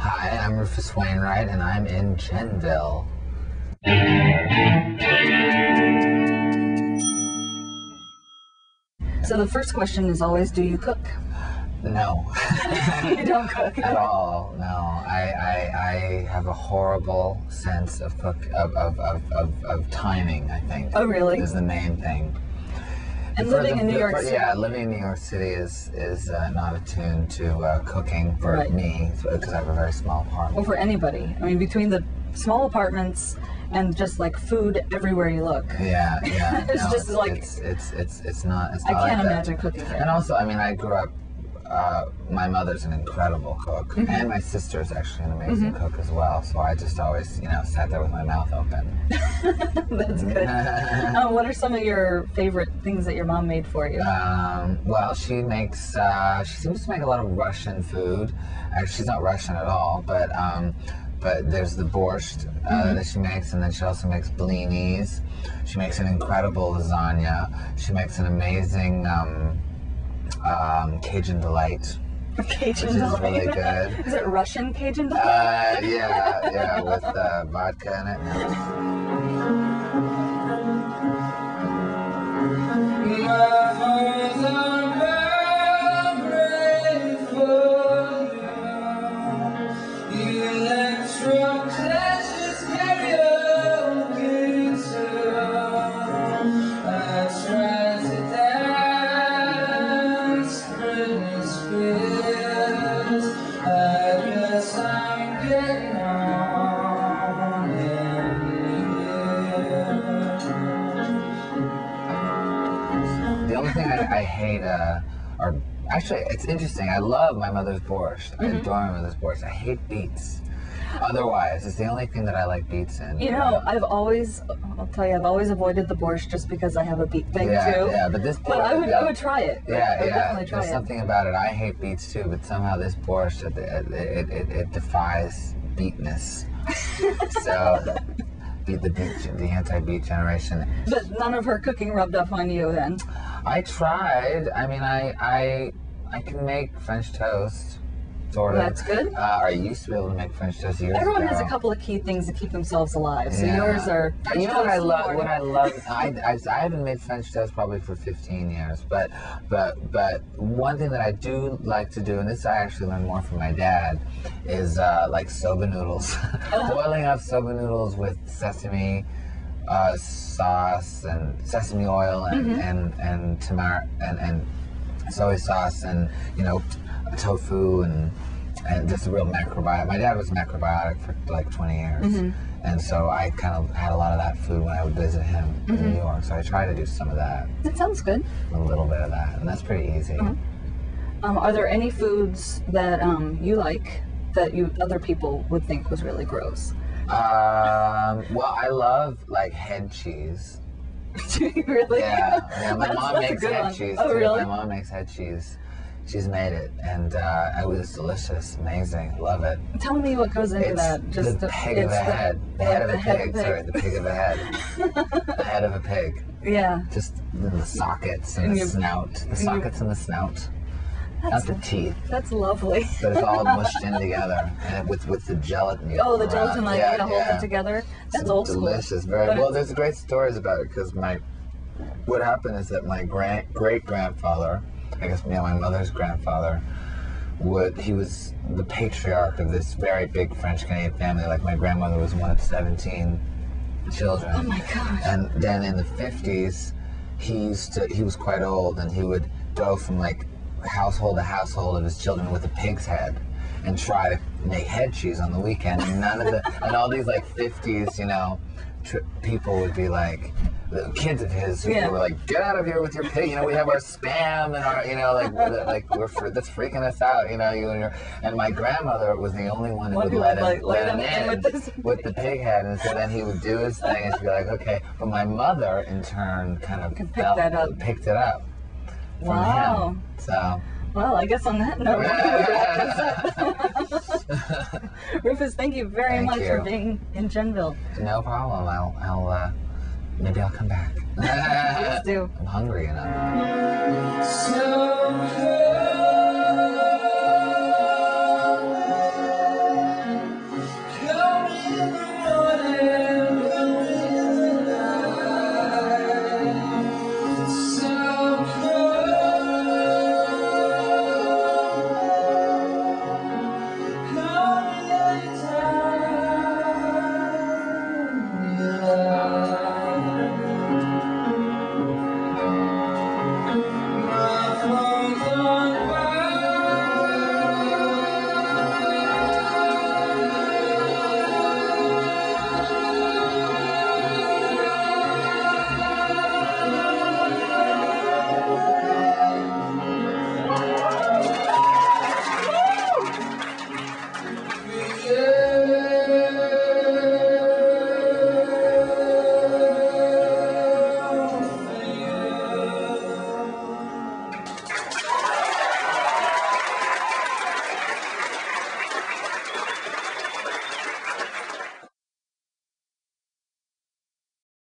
Hi, I'm Rufus Wainwright, and I'm in Genville. So the first question is always, do you cook? No. You don't cook? At all, no. I have a horrible sense of timing, I think. Oh, really? Is the main thing. And living in New York City. Yeah, living in New York City is not attuned to cooking for me, because I have a very small apartment. Well, for anybody. I mean, between the small apartments and just like food everywhere you look. Yeah. It's no, just like it's not. I can't imagine cooking there. And also, I mean, I grew up. My mother's an incredible cook, and my sister's actually an amazing cook as well. So I just always, sat there with my mouth open. That's good. What are some of your favorite things that your mom made for you? Well, she seems to make a lot of Russian food. Actually, she's not Russian at all, but there's the borsht that she makes, and then she also makes blinis. She makes an incredible lasagna. She makes an amazing Cajun delight. Cajun which delight. Is really good. Is it Russian Cajun delight? Yeah, with vodka in it. The only thing I hate are actually, it's interesting. I love my mother's borscht. I adore my mother's borscht. I hate beets. Otherwise, it's the only thing that I like beets in. I'll tell you, I've always avoided the borscht just because I have a beet thing too. Yeah, but this borscht. But I would try it. Yeah. Definitely try There's something about it. I hate beets too, but somehow this borscht, it defies beetness. So. The anti-beet generation. But none of her cooking rubbed off on you then? I tried. I mean, I can make French toast, sort of. That's good. I used to be able to make French toast years Everyone ago. has a couple of key things to keep themselves alive. So yours are. You know what I love? I haven't made French toast probably for 15 years, but one thing that I do like to do, and this I actually learned more from my dad, is like soba noodles. Boiling up soba noodles with sesame sauce and sesame oil and tomato and soy sauce and tofu and just a real macrobiotic. My dad was macrobiotic for like 20 years, and so I kind of had a lot of that food when I would visit him in New York. So I try to do some of that. That sounds good. A little bit of that, and that's pretty easy. Are there any foods that you like that other people would think was really gross? Well, I love like head cheese. Do you really? Yeah. My mom makes head cheese Oh, too. really? My mom makes head cheese. She's made it, and it was delicious, amazing, love it. Tell me what goes into that. Just the pig of the head. The head of a pig. Sorry, the pig of the head. The head of a pig. Yeah. Just the sockets and the snout. The sockets and the snout. Not the teeth. That's lovely. But it's all mushed in together, and with the gelatin. Oh, the gelatin, hold it together. That's old school. Delicious, very well. There's great stories about it because what happened is that my great grandfather, I guess my mother's grandfather, he was the patriarch of this very big French Canadian family. Like my grandmother was one of 17 children. Oh my gosh. And then in the 50s, he was quite old, and he would go from like household to household of his children with a pig's head and try to make head cheese on the weekend. And and all these like 50s, people would be like, the kids of his who were like, get out of here with your pig, we have our Spam and our, that's freaking us out, and my grandmother was the only one who would let him in with the pig head, and so then he would do his thing, and she'd be like, okay, but my mother in turn kind of picked it up from him, so. Well, I guess on that note, Rufus, thank you very much for being in Genville. No problem. I'll maybe I'll come back. Please do. I'm hungry enough. Good